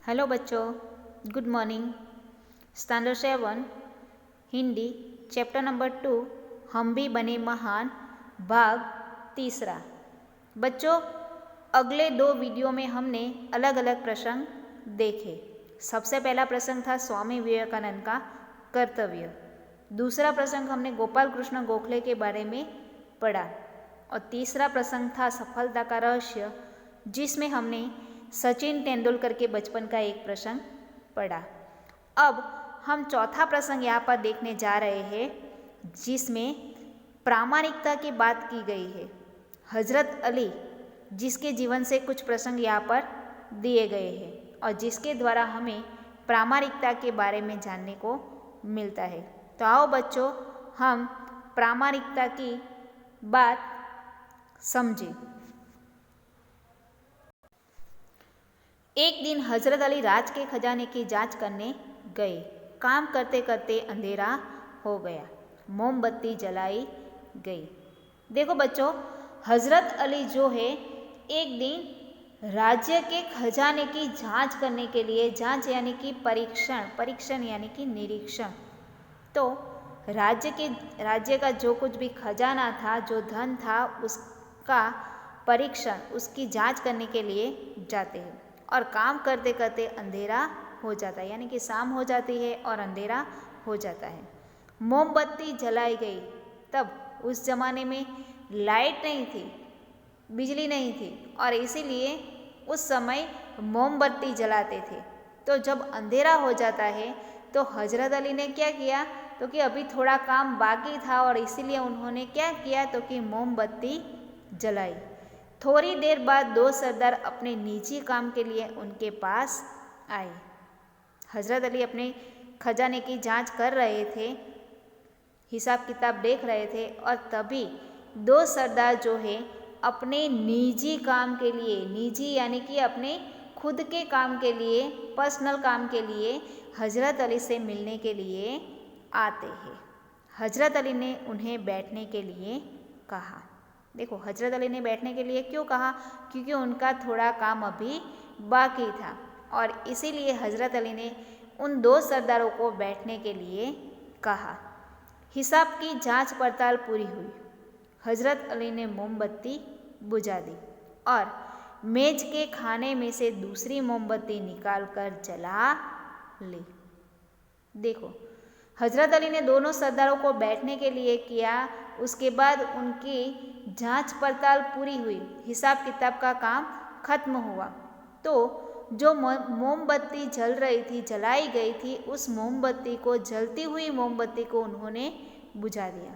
Hello बच्चों, good morning. Standard 7 Hindi chapter number 2 हम भी बने महान भाग 3। बच्चों, अगले 2 वीडियो में हमने अलग अलग प्रसंग देखे। सबसे पहला प्रसंग था स्वामी विवेकानंद का कर्तव्य। दूसरा प्रसंग हमने गोपाल कृष्ण गोखले के बारे में पढ़ा और तीसरा प्रसंग था सफलता का रहस्य, जिसमें हमने सचिन तेंदुलकर के बचपन का एक प्रसंग पढ़ा। अब हम चौथा प्रसंग यहाँ पर देखने जा रहे हैं, जिसमें प्रामाणिकता की बात की गई है। हजरत अली, जिसके जीवन से कुछ प्रसंग यहाँ पर दिए गए हैं और जिसके द्वारा हमें प्रामाणिकता के बारे में जानने को मिलता है। तो आओ बच्चों, हम प्रामाणिकता की बात समझें। एक दिन हजरत अली राज के खजाने की जांच करने गए। काम करते करते अंधेरा हो गया, मोमबत्ती जलाई गई। देखो बच्चों, हजरत अली जो है एक दिन राज्य के खजाने की जांच करने के लिए, जांच यानी कि परीक्षण यानी कि निरीक्षण, तो राज्य का जो कुछ भी खजाना था, जो धन था, उसका परीक्षण, उसकी जांच करने के लिए जाते हैं। और काम करते करते अंधेरा हो जाता है, यानी कि शाम हो जाती है और अंधेरा हो जाता है। मोमबत्ती जलाई गई। तब उस जमाने में लाइट नहीं थी, बिजली नहीं थी, और इसीलिए उस समय मोमबत्ती जलाते थे। तो जब अंधेरा हो जाता है तो हजरत अली ने क्या किया, तो कि अभी थोड़ा काम बाकी था और इसीलिए उन्होंने क्या किया, तो कि मोमबत्ती जलाई। थोड़ी देर बाद 2 सरदार अपने निजी काम के लिए उनके पास आए। हजरत अली अपने खजाने की जांच कर रहे थे, हिसाब किताब देख रहे थे, और तभी 2 सरदार जो है अपने निजी काम के लिए, निजी यानी कि अपने खुद के काम के लिए, पर्सनल काम के लिए हजरत अली से मिलने के लिए आते हैं। हजरत अली ने उन्हें बैठने के लिए कहा। देखो, हजरत अली ने बैठने के लिए क्यों कहा, क्योंकि उनका थोड़ा काम अभी बाकी था और इसीलिए हजरत अली ने उन 2 सरदारों को बैठने के लिए कहा। हिसाब की जांच पड़ताल पूरी हुई। हजरत अली ने मोमबत्ती बुझा दी और मेज के खाने में से दूसरी मोमबत्ती निकालकर जला ली। देखो, हजरत अली ने दोनों सरदारों को बैठने के लिए किया। उसके बाद उनकी जांच पड़ताल पूरी हुई, हिसाब किताब का काम खत्म हुआ। तो जो मोमबत्ती जल रही थी, जलाई गई थी, उस मोमबत्ती को, जलती हुई मोमबत्ती को उन्होंने बुझा दिया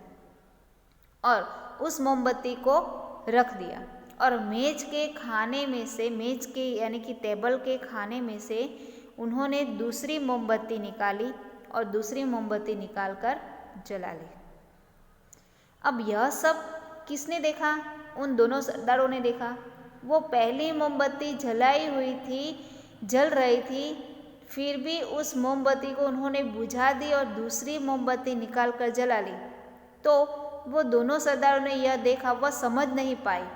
और उस मोमबत्ती को रख दिया। और मेज के खाने में से, मेज के यानी कि टेबल के खाने में से उन्होंने दूसरी मोमबत्ती निकाली और दूसरी मोमबत्ती निकालकर जला ली। अब यह सब किसने देखा? उन दोनों सरदारों ने देखा। वो पहली मोमबत्ती जलाई हुई थी, जल रही थी, फिर भी उस मोमबत्ती को उन्होंने बुझा दी और दूसरी मोमबत्ती निकालकर जला ली। तो वो दोनों सरदारों ने यह देखा, वह समझ नहीं पाए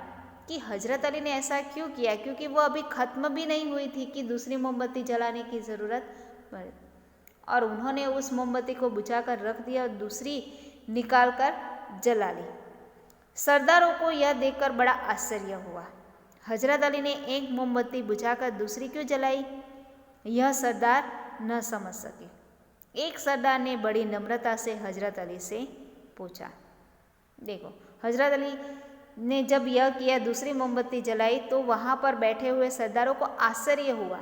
कि हजरत अली ने ऐसा क्यों किया, क्योंकि वो अभी ख़त्म भी नहीं हुई थी कि दूसरी मोमबत्ती जलाने की ज़रूरत पड़े। और उन्होंने उस मोमबत्ती को बुझाकर रख दिया और दूसरी निकालकर जला ली। सरदारों को यह देखकर बड़ा आश्चर्य हुआ। हजरत अली ने एक मोमबत्ती बुझाकर दूसरी क्यों जलाई, यह सरदार न समझ सके। एक सरदार ने बड़ी नम्रता से हजरत अली से पूछा। देखो, हजरत अली ने जब यह किया, दूसरी मोमबत्ती जलाई, तो वहाँ पर बैठे हुए सरदारों को आश्चर्य हुआ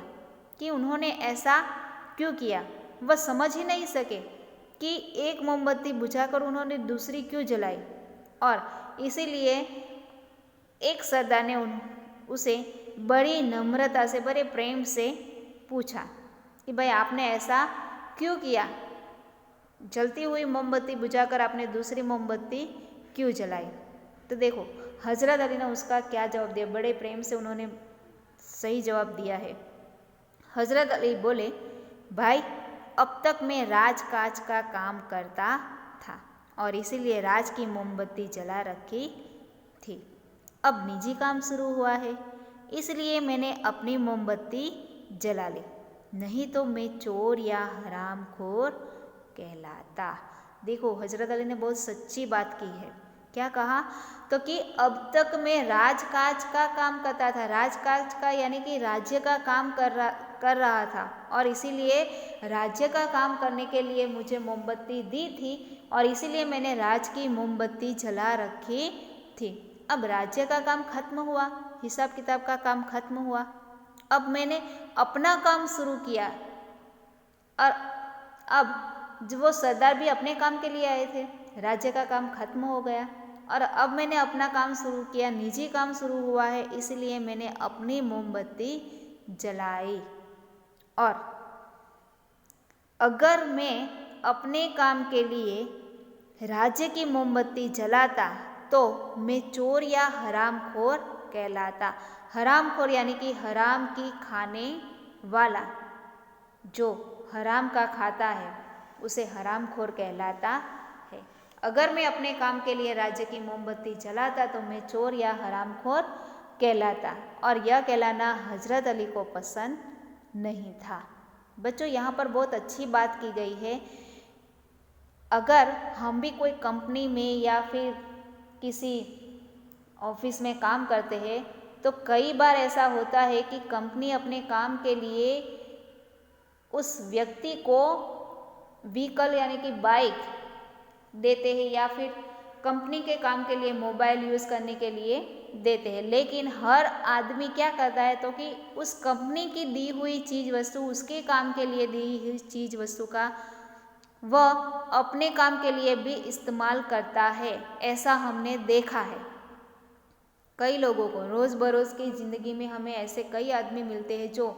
कि उन्होंने ऐसा क्यों किया। वह समझ ही नहीं सके कि एक मोमबत्ती बुझाकर उन्होंने दूसरी क्यों जलाई। और इसीलिए एक सरदार ने उसे बड़ी नम्रता से, बड़े प्रेम से पूछा कि भाई आपने ऐसा क्यों किया, जलती हुई मोमबत्ती बुझाकर आपने दूसरी मोमबत्ती क्यों जलाई। तो देखो, हजरत अली ने उसका क्या जवाब दिया, बड़े प्रेम से उन्होंने सही जवाब दिया है। हजरत अली बोले, भाई अब तक मैं राजकाज का काम करता था और इसीलिए राज की मोमबत्ती जला रखी थी। अब निजी काम शुरू हुआ है, इसलिए मैंने अपनी मोमबत्ती जला ली। नहीं तो मैं चोर या हरामखोर कहलाता। देखो हजरत अली ने बहुत सच्ची बात की है। क्या कहा? तो कि अब तक मैं राजकाज का काम करता था, राजकाज का यानी कि राज्य का काम कर रहा था, और इसीलिए राज्य का काम करने के लिए मुझे मोमबत्ती दी थी, और इसीलिए मैंने राज की मोमबत्ती जला रखी थी। अब राज्य का काम खत्म हुआ, हिसाब किताब का काम खत्म हुआ, अब मैंने अपना काम शुरू किया, और अब वो सरदार भी अपने काम के लिए आए थे, राज्य का काम खत्म हो गया, और अब मैंने अपना काम शुरू किया, निजी काम शुरू हुआ है, इसलिए मैंने अपनी मोमबत्ती जलाई। और अगर मैं अपने काम के लिए राज्य की मोमबत्ती जलाता तो मैं चोर या हरामखोर कहलाता। हरामखोर यानी कि हराम की खाने वाला, जो हराम का खाता है उसे हरामखोर कहलाता है। अगर मैं अपने काम के लिए राज्य की मोमबत्ती जलाता तो मैं चोर या हरामखोर कहलाता, और यह कहलाना हजरत अली को पसंद नहीं था। बच्चों यहाँ पर बहुत अच्छी बात की गई है। अगर हम भी कोई कंपनी में या फिर किसी ऑफिस में काम करते हैं तो कई बार ऐसा होता है कि कंपनी अपने काम के लिए उस व्यक्ति को व्हीकल यानी कि बाइक देते हैं, या फिर कंपनी के काम के लिए मोबाइल यूज़ करने के लिए देते हैं, लेकिन हर आदमी क्या करता है तो कि उस कंपनी की दी हुई चीज़ वस्तु, उसके काम के लिए दी हुई चीज़ वस्तु का वह अपने काम के लिए भी इस्तेमाल करता है। ऐसा हमने देखा है कई लोगों को। रोज़ बरोज़ की ज़िंदगी में हमें ऐसे कई आदमी मिलते हैं जो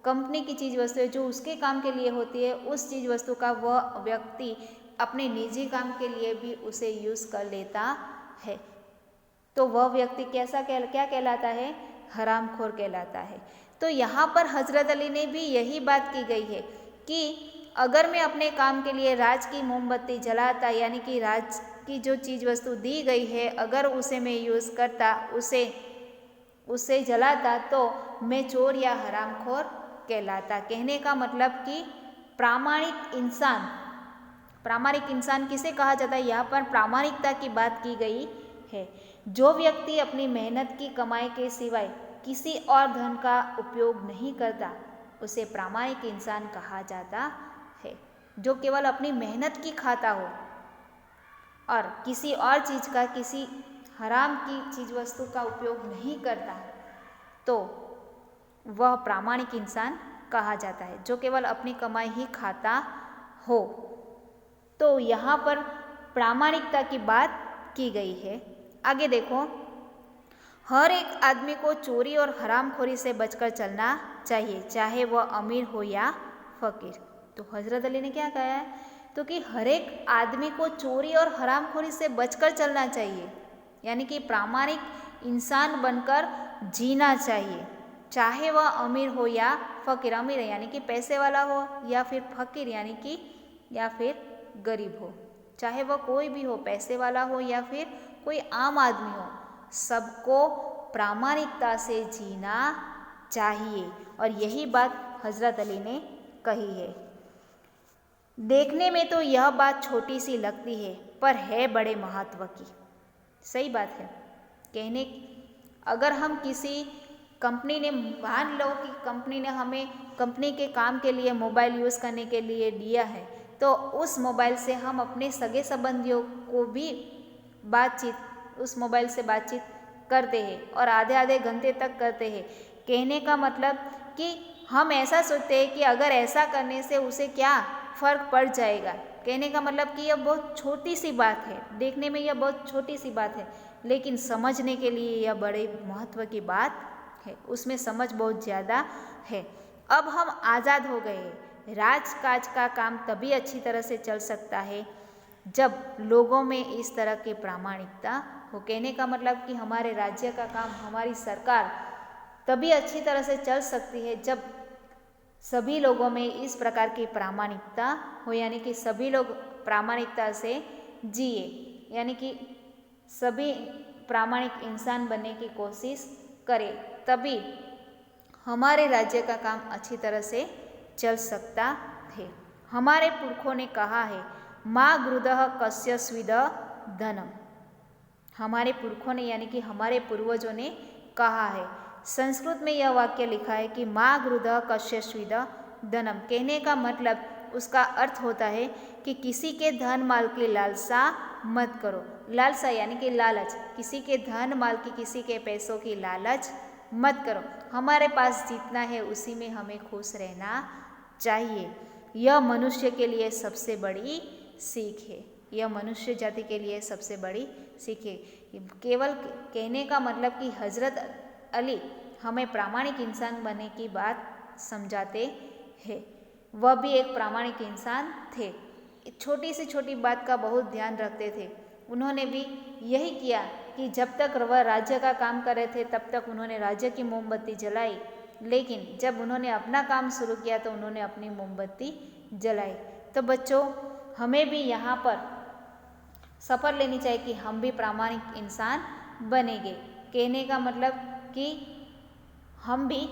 कंपनी की चीज़ वस्तु है, जो उसके काम के लिए होती है, उस चीज़ वस्तु का वह व्यक्ति अपने निजी काम के लिए भी उसे यूज़ कर लेता है। तो वह व्यक्ति क्या कहलाता है? हरामखोर कहलाता है। तो यहाँ पर हजरत अली ने भी यही बात की गई है कि अगर मैं अपने काम के लिए राज की मोमबत्ती जलाता, यानी कि राज की जो चीज़ वस्तु दी गई है अगर उसे मैं यूज़ करता, उसे जलाता, तो मैं चोर या हरामखोर कहलाता। कहने का मतलब कि प्रामाणिक इंसान किसे कहा जाता है? यहाँ पर प्रामाणिकता की बात की गई है। जो व्यक्ति अपनी मेहनत की कमाई के सिवाय किसी और धन का उपयोग नहीं करता उसे प्रामाणिक इंसान कहा जाता है। जो केवल अपनी मेहनत की खाता हो और किसी और चीज़ का, किसी हराम की चीज़ वस्तु का उपयोग नहीं करता, तो वह प्रामाणिक इंसान कहा जाता है, जो केवल अपनी कमाई ही खाता हो। तो यहाँ पर प्रामाणिकता की बात की गई है। आगे देखो, हर एक आदमी को चोरी और हरामखोरी से बचकर चलना चाहिए, चाहे वह अमीर हो या फकीर। तो हजरत अली ने क्या कहा है? तो कि हर एक आदमी को चोरी और हरामखोरी से बचकर चलना चाहिए, यानी कि प्रामाणिक इंसान बनकर जीना चाहिए, चाहे वह अमीर हो या फकीर। अमीर यानी कि पैसे वाला हो, या फिर फकीर यानी कि या फिर गरीब हो, चाहे वह कोई भी हो, पैसे वाला हो या फिर कोई आम आदमी हो, सबको प्रामाणिकता से जीना चाहिए। और यही बात हजरत अली ने कही है। देखने में तो यह बात छोटी सी लगती है, पर है बड़े महत्व की। सही बात है। अगर हम किसी कंपनी ने, मान लो कि कंपनी ने हमें कंपनी के काम के लिए मोबाइल यूज़ करने के लिए दिया है, तो उस मोबाइल से हम अपने सगे संबंधियों को भी उस मोबाइल से बातचीत करते हैं, और आधे आधे घंटे तक करते हैं। कहने का मतलब कि हम ऐसा सोचते हैं कि अगर ऐसा करने से उसे क्या फ़र्क पड़ जाएगा। कहने का मतलब कि यह बहुत छोटी सी बात है, देखने में यह बहुत छोटी सी बात है, लेकिन समझने के लिए यह बड़े महत्व की बात है, उसमें समझ बहुत ज़्यादा है। अब हम आज़ाद हो गए हैं। राजकाज का काम तभी अच्छी तरह से चल सकता है जब लोगों में इस तरह की प्रामाणिकता हो। कहने का मतलब कि हमारे राज्य का काम, हमारी सरकार तभी अच्छी तरह से चल सकती है जब सभी लोगों में इस प्रकार की प्रामाणिकता हो, यानी कि सभी लोग प्रामाणिकता से जिए, यानी कि सभी प्रामाणिक इंसान बनने की कोशिश करें, तभी हमारे राज्य का काम अच्छी तरह से चल सकता है। हमारे पुरखों ने कहा है, माँ गृदः कस्य स्विद धनम। हमारे पुरखों ने यानी कि हमारे पूर्वजों ने कहा है। संस्कृत में यह वाक्य लिखा है कि माँ गृदः कस्य स्विद धनम। कहने का मतलब, उसका अर्थ होता है कि किसी के धन माल की लालसा मत करो। लालसा यानी कि लालच, किसी के धन माल की, किसी के पैसों की लालच मत करो। हमारे पास जितना है उसी में हमें खुश रहना चाहिए। यह मनुष्य के लिए सबसे बड़ी सीख है। यह मनुष्य जाति के लिए सबसे बड़ी सीख है। केवल कहने का मतलब कि हजरत अली हमें प्रामाणिक इंसान बनने की बात समझाते हैं। वह भी एक प्रामाणिक इंसान थे। छोटी से छोटी बात का बहुत ध्यान रखते थे। उन्होंने भी यही किया कि जब तक वह राज्य का काम कर रहे थे तब तक उन्होंने राज्य की मोमबत्ती जलाई, लेकिन जब उन्होंने अपना काम शुरू किया तो उन्होंने अपनी मोमबत्ती जलाई। तो बच्चों, हमें भी यहाँ पर शपथ लेनी चाहिए कि हम भी प्रामाणिक इंसान बनेंगे। कहने का मतलब कि हम भी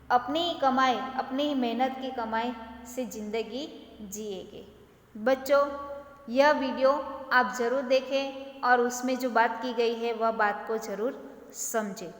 अपनी कमाई, अपनी मेहनत की कमाई से ज़िंदगी जिएंगे। बच्चों, यह वीडियो आप ज़रूर देखें और उसमें जो बात की गई है वह बात को ज़रूर समझें।